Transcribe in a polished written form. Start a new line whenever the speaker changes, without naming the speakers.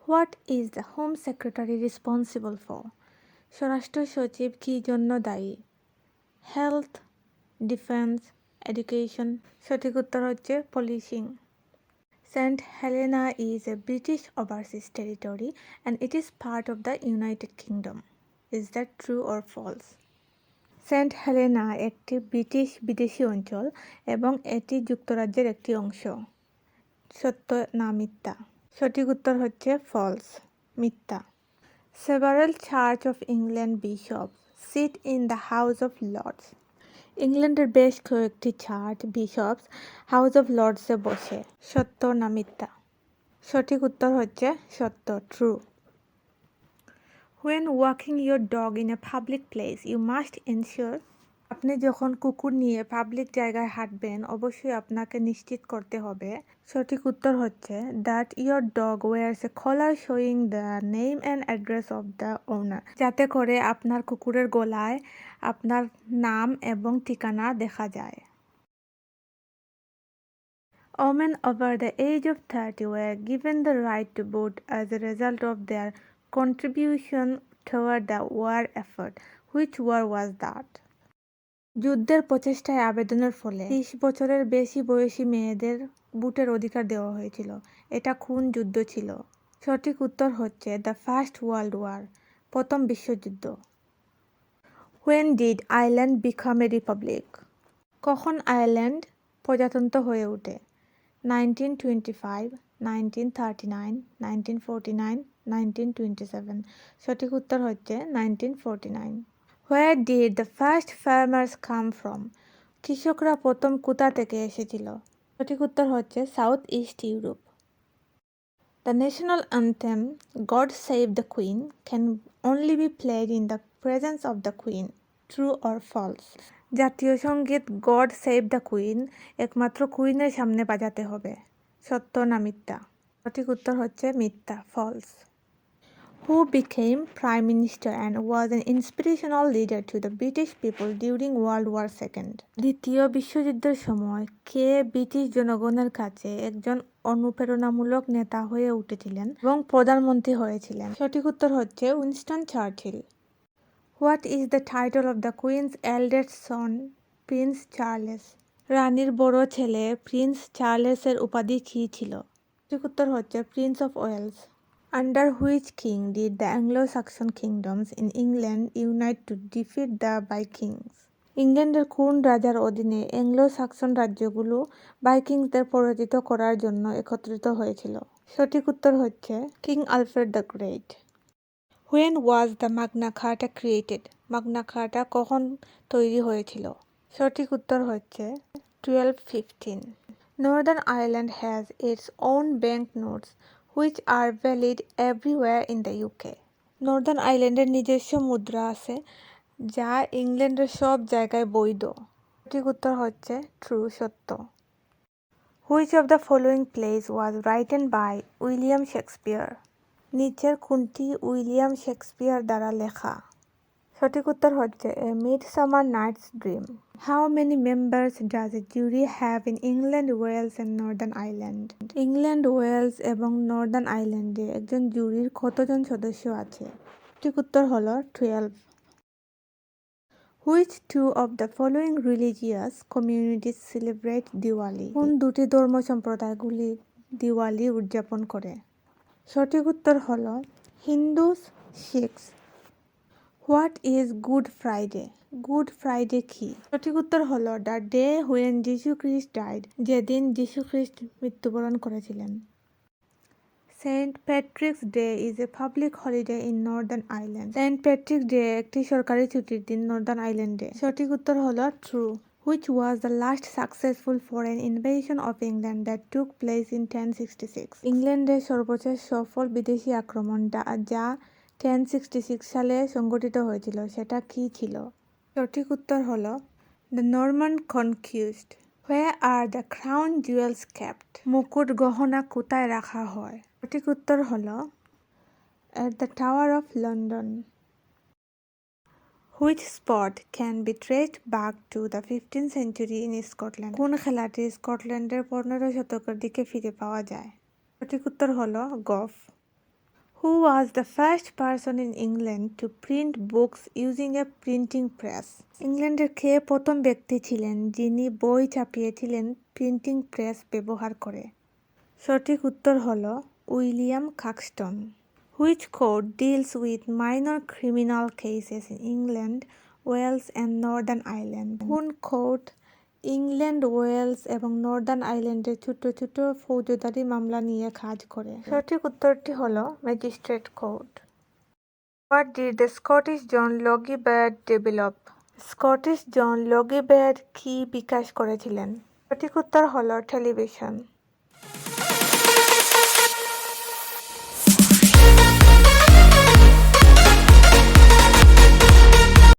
What is the Home Secretary responsible for? স্বরাষ্ট্র সচিব কী জন্য দায়ী? Health, defence, education. সঠিক উত্তর হচ্ছে policing. St. Helena is a British overseas territory and it is part of the United Kingdom. Is that true or false? Saint Helena একটি British বিদেশী অঞ্চল এবং এটি যুক্তরাজ্যের একটি অংশ। সত্য না মিথ্যা? সঠিক উত্তর হচ্ছে ফলস, মিথ্যা। Several Church of England bishops sit in the House of Lords. ইংল্যান্ডের বেশ কয়েকটি চার্চ বিশপস হাউস অফ লর্ডসে বসে। সত্য না মিথ্যা? সঠিক উত্তর হচ্ছে সত্য, true. When walking your dog in a public place, you must ensure. আপনি যখন কুকুর নিয়ে পাবলিক জায়গায় হাঁটবেন অবশ্যই আপনাকে নিশ্চিত করতে হবে। সঠিক উত্তর হচ্ছে that your dog wears a collar showing the name and address of the owner, যাতে করে আপনার কুকুরের গলায় আপনার নাম এবং ঠিকানা দেখা যায়। Women over the age of 30 were given the right to vote as a result of their contribution toward the war effort. Which war was that? যুদ্ধের প্রচেষ্টায় আবেদনের ফলে 30 বছরের বেশি বয়সী মেয়েদের ভোটের অধিকার দেওয়া হয়েছিল। এটা কোন যুদ্ধ ছিল? সঠিক উত্তর হচ্ছে দ্য ফার্স্ট ওয়ার্ল্ড ওয়ার, প্রথম বিশ্বযুদ্ধ। When did Ireland become a republic? কখন আয়ারল্যান্ড প্রজাতন্ত্র হয়ে ওঠে? 1925, 1939, 1949, 1927। সঠিক উত্তর হচ্ছে 1949। Where did the first farmers come from? কৃষকরা প্রথম কোথা থেকে এসেছিল? সঠিক উত্তর হচ্ছে south east Europe. The national anthem, God Save the Queen, can only be played in the presence of the Queen. True or false? জাতীয় সঙ্গীত গড সেভ দ্য কুইন একমাত্র কুইনের সামনে বাজাতে হবে। সত্য না মিথ্যা? সঠিক উত্তর হচ্ছে মিথ্যা, false. Who became Prime Minister and was an inspirational leader to the British people during World War II? দ্বিতীয় বিশ্বযুদ্ধের সময় কে ব্রিটিশ জনগণের কাছে একজন অনুপ্রেরণামূলক নেতা হয়ে উঠেছিলেন এবং প্রধানমন্ত্রী হয়েছিলেন? সঠিক উত্তর হচ্ছে Winston Churchill. What is the title of the Queen's eldest son, Prince Charles? রানীর বড় ছেলে প্রিন্স চার্লসের উপাধি কী ছিল? সঠিক উত্তর হচ্ছে Prince of Wales. Under which king did the Anglo-Saxon kingdoms in England unite to defeat the Vikings? ইংল্যান্ডের কোন রাজার অধীনে অ্যাংলো সাক্সন রাজ্যগুলো ভাইকিংসদের পরাজিত করার জন্য একত্রিত হয়েছিল? সঠিক উত্তর হচ্ছে king Alfred the great. When was the Magna Carta created? Magna Carta কখন তৈরি হয়েছিল? সঠিক উত্তর হচ্ছে 1215। Northern Ireland has its own banknotes which are valid everywhere in the UK. Northern আইল্যান্ডের নিজস্ব মুদ্রা আছে যা ইংল্যান্ডের সব জায়গায় বৈধ। সঠিক উত্তর হচ্ছে ট্রু, সত্য। Which of the following plays was written by William Shakespeare? নিচের কোনটি উইলিয়াম শেক্সপিয়ার দ্বারা লেখা? সঠিক উত্তর হচ্ছে a Midsummer Night's Dream. How many members does a jury have in England, Wales and Northern Ireland? England, Wales এবং northern আইল্যান্ডে একজন জুরির কতজন সদস্য আছে? সঠিক উত্তর হলো 12। Which two of the following religious communities celebrate Diwali? কোন দুটি ধর্ম সম্প্রদায়গুলি দিওয়ালি উদযাপন করে? সঠিক উত্তর হলো Hindus, Sikhs. What is Good Friday? Good Friday কি? সঠিক উত্তর হলো দ্য ডে হুয়েন যিশু খ্রিস্ট ডাইড, যেদিন যিশু খ্রিস্ট মৃত্যুবরণ করেছিলেন। Saint Patrick's Day is a public holiday in Northern Ireland. Saint Patrick Day একটি সরকারি ছুটির দিন নর্দার্ন আইল্যান্ডে। সঠিক উত্তর হলো true. Which was the last successful foreign invasion of England that took place in 1066? ইংল্যান্ডের সর্বশেষ সফল বিদেশি আক্রমণ যা 1066 সালে সংঘটিত হয়েছিল সেটা কি ছিল? সঠিক উত্তর হলো the Norman Conquest. Where are the crown jewels kept? মুকুট গহনা কোথায় রাখা হয়? সঠিক উত্তর হলো at the Tower of London. Which sport can be traced back to the 15th century in Scotland? কোন খেলাটি স্কটল্যান্ডের 15 শতকের দিকে ফিরে পাওয়া যায়? সঠিক উত্তর হলো golf. Who was the first person in England to print books using a printing press? ইংল্যান্ডের কে প্রথম ব্যক্তি ছিলেন যিনি বই ছাপিয়েছিলেন প্রিন্টিং প্রেস ব্যবহার করে? সঠিক উত্তর হলো William কাক্সটন। Which court deals with minor criminal cases in England, Wales and Northern Ireland? কোন কোর্ট ইংল্যান্ড, ওয়েলস এবং নর্দার্ন আইল্যান্ডের ছোট ছোট ফৌজদারি মামলা নিয়ে কাজ করে? সঠিক উত্তরটি হলো magistrate court. What did the Scottish John Logie Baird develop? Scottish John Logie Baird কি বিকাশ করেছিলেন? সঠিক উত্তর হলো টেলিভিশন।